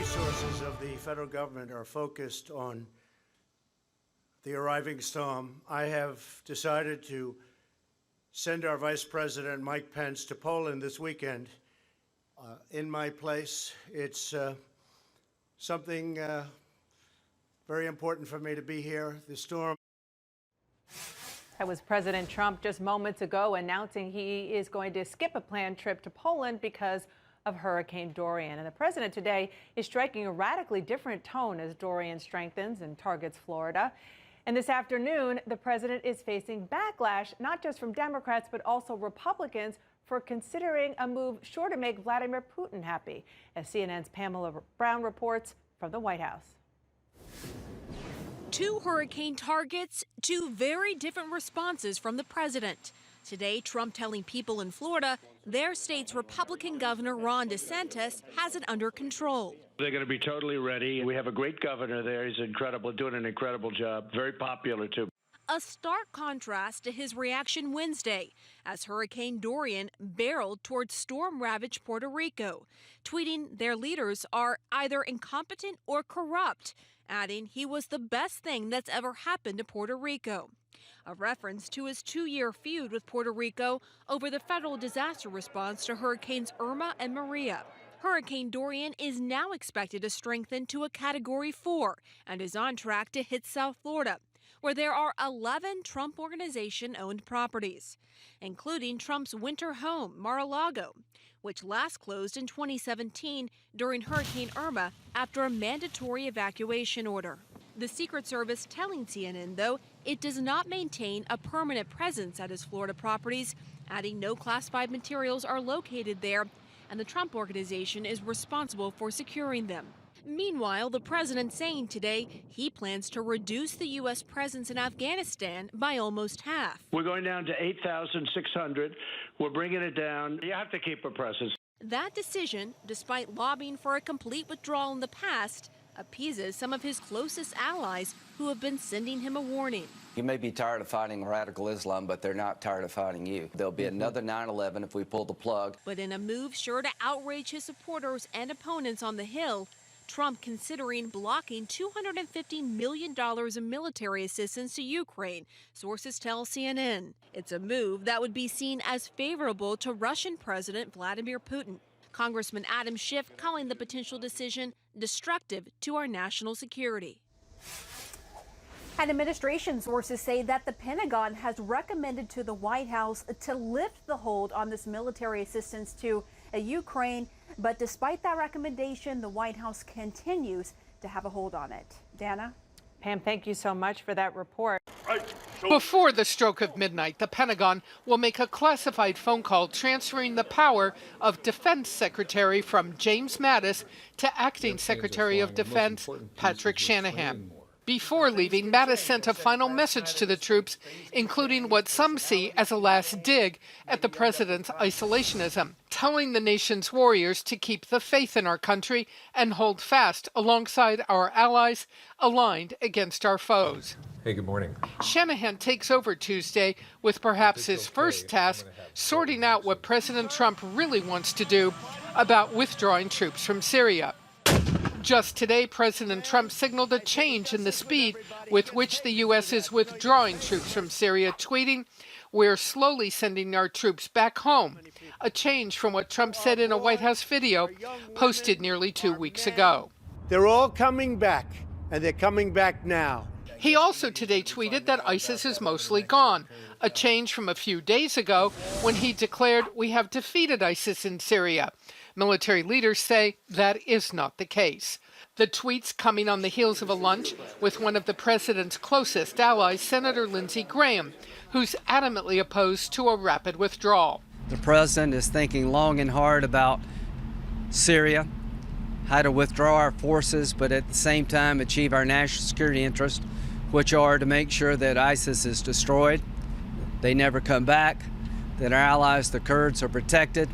resources of the federal government are focused on the arriving storm, I have decided to send our Vice President Mike Pence to Poland this weekend in my place. It's something very important for me to be here. The storm. That was President Trump just moments ago announcing he is going to skip a planned trip to Poland because of Hurricane Dorian. And the president today is striking a radically different tone as Dorian strengthens and targets Florida. And this afternoon, the president is facing backlash, not just from Democrats, but also Republicans for considering a move sure to make Vladimir Putin happy, as CNN's Pamela Brown reports from the White House. Two hurricane targets, two very different responses from the president. Today, Trump telling people in Florida their state's Republican Governor Ron DeSantis has it under control. They're going to be totally ready. We have a great governor there. He's incredible, doing an incredible job. Very popular, too. A stark contrast to his reaction Wednesday as Hurricane Dorian barreled towards storm-ravaged Puerto Rico, tweeting their leaders are either incompetent or corrupt, adding he was the best thing that's ever happened to Puerto Rico. A reference to his two-year feud with Puerto Rico over the federal disaster response to Hurricanes Irma and Maria. Hurricane Dorian is now expected to strengthen to a Category 4 and is on track to hit South Florida, where there are 11 Trump Organization-owned properties, including Trump's winter home, Mar-a-Lago, which last closed in 2017 during Hurricane Irma after a mandatory evacuation order. The Secret Service telling CNN, though, it does not maintain a permanent presence at his Florida properties, adding no classified materials are located there, and the Trump Organization is responsible for securing them. Meanwhile, the president saying today he plans to reduce the U.S. presence in Afghanistan by almost half. We're going down to 8,600. We're bringing it down. You have to keep a presence. That decision, despite lobbying for a complete withdrawal in the past, appeases some of his closest allies who have been sending him a warning. You may be tired of fighting radical Islam, but they're not tired of fighting you. There'll be another 9/11 if we pull the plug. But in a move sure to outrage his supporters and opponents on the Hill, Trump considering blocking $250 million in military assistance to Ukraine, sources tell CNN. It's a move that would be seen as favorable to Russian President Vladimir Putin. Congressman Adam Schiff calling the potential decision destructive to our national security. And administration sources say that the Pentagon has recommended to the White House to lift the hold on this military assistance to Ukraine. But despite that recommendation, the White House continues to have a hold on it. Dana? Pam, thank you so much for that report. Before the stroke of midnight, the Pentagon will make a classified phone call transferring the power of Defense Secretary from James Mattis to Acting Secretary of Defense Patrick Shanahan. Before leaving, Mattis sent a final message to the troops, including what some see as a last dig at the president's isolationism, telling the nation's warriors to keep the faith in our country and hold fast alongside our allies aligned against our foes. Hey, good morning. Shanahan takes over Tuesday with perhaps his first task sorting out what President Trump really wants to do about withdrawing troops from Syria. Just today, President Trump signaled a change in the speed with which the U.S. is withdrawing troops from Syria, tweeting, "We're slowly sending our troops back home," a change from what Trump said in a White House video posted nearly 2 weeks ago. They're all coming back, and they're coming back now. He also today tweeted that ISIS is mostly gone, a change from a few days ago when he declared, "We have defeated ISIS in Syria." Military leaders say that is not the case. The tweets coming on the heels of a lunch with one of the president's closest allies, Senator Lindsey Graham, who's adamantly opposed to a rapid withdrawal. The president is thinking long and hard about Syria, how to withdraw our forces, but at the same time achieve our national security interests, which are to make sure that ISIS is destroyed, they never come back, that our allies, the Kurds, are protected,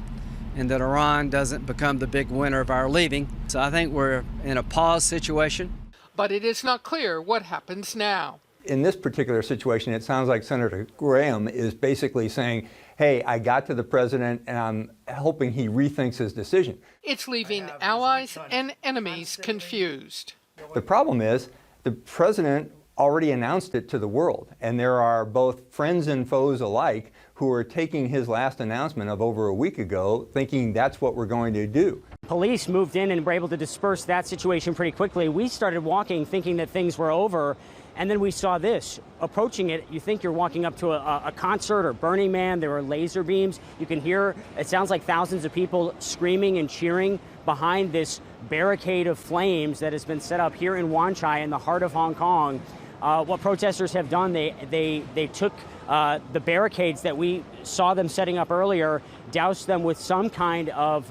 and that Iran doesn't become the big winner of our leaving. So I think we're in a pause situation. But it is not clear what happens now. in this particular situation, it sounds like Senator Graham is basically saying, hey, I got to the president and I'm hoping he rethinks his decision. It's leaving allies and enemies confused. The problem is the president already announced it to the world, and there are both friends and foes alike who are taking his last announcement of over a week ago thinking that's what we're going to do. Police moved in and were able to disperse that situation pretty quickly. We started walking thinking that things were over, and then we saw this. Approaching it, you think you're walking up to a concert or Burning Man. There were laser beams. You can hear, it sounds like thousands of people screaming and cheering behind this barricade of flames that has been set up here in Wan Chai in the heart of Hong Kong. What protesters have done, they took the barricades that we saw them setting up earlier, doused them with some kind of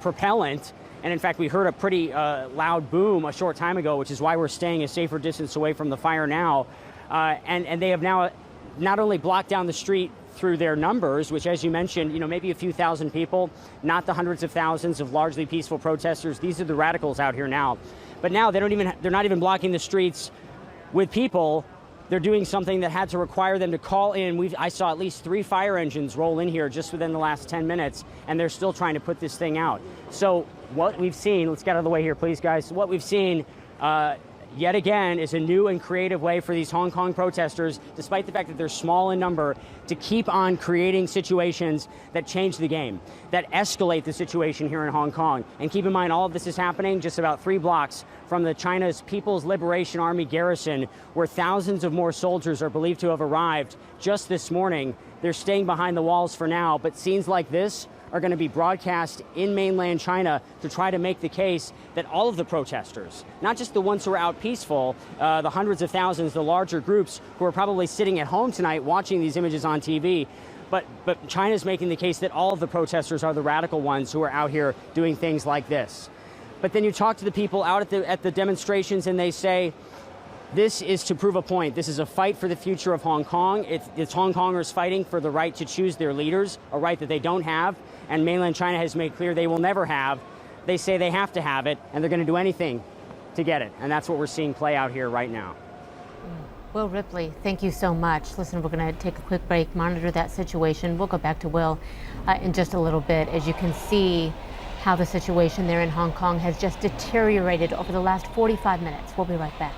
propellant. And in fact, we heard a pretty loud boom a short time ago, which is why we're staying a safer distance away from the fire now. And they have now not only blocked down the street through their numbers, which, as you mentioned, maybe a few thousand people, not the hundreds of thousands of largely peaceful protesters. These are the radicals out here now. But now they're not even blocking the streets with people. They're doing something that had to require them to call in. I saw at least 3 fire engines roll in here just within the last 10 minutes, and they're still trying to put this thing out. So what we've seen, let's get out of the way here, please, guys. What we've seen yet again is a new and creative way for these Hong Kong protesters, despite the fact that they're small in number, to keep on creating situations that change the game, that escalate the situation here in Hong Kong. And keep in mind, all of this is happening just about 3 blocks from the China's People's Liberation Army garrison, where thousands of more soldiers are believed to have arrived just this morning. They're staying behind the walls for now, but scenes like this are going to be broadcast in mainland China to try to make the case that all of the protesters, not just the ones who are out peaceful, the hundreds of thousands, the larger groups who are probably sitting at home tonight watching these images on TV, but China's making the case that all of the protesters are the radical ones who are out here doing things like this. But then you talk to the people out at the demonstrations and they say, this is to prove a point. This is a fight for the future of Hong Kong. It's Hong Kongers fighting for the right to choose their leaders, a right that they don't have, and mainland China has made clear they will never have. They say they have to have it, and they're going to do anything to get it. And that's what we're seeing play out here right now. Will Ripley, thank you so much. Listen, we're going to take a quick break, monitor that situation. We'll go back to Will in just a little bit. As you can see, how the situation there in Hong Kong has just deteriorated over the last 45 minutes. We'll be right back.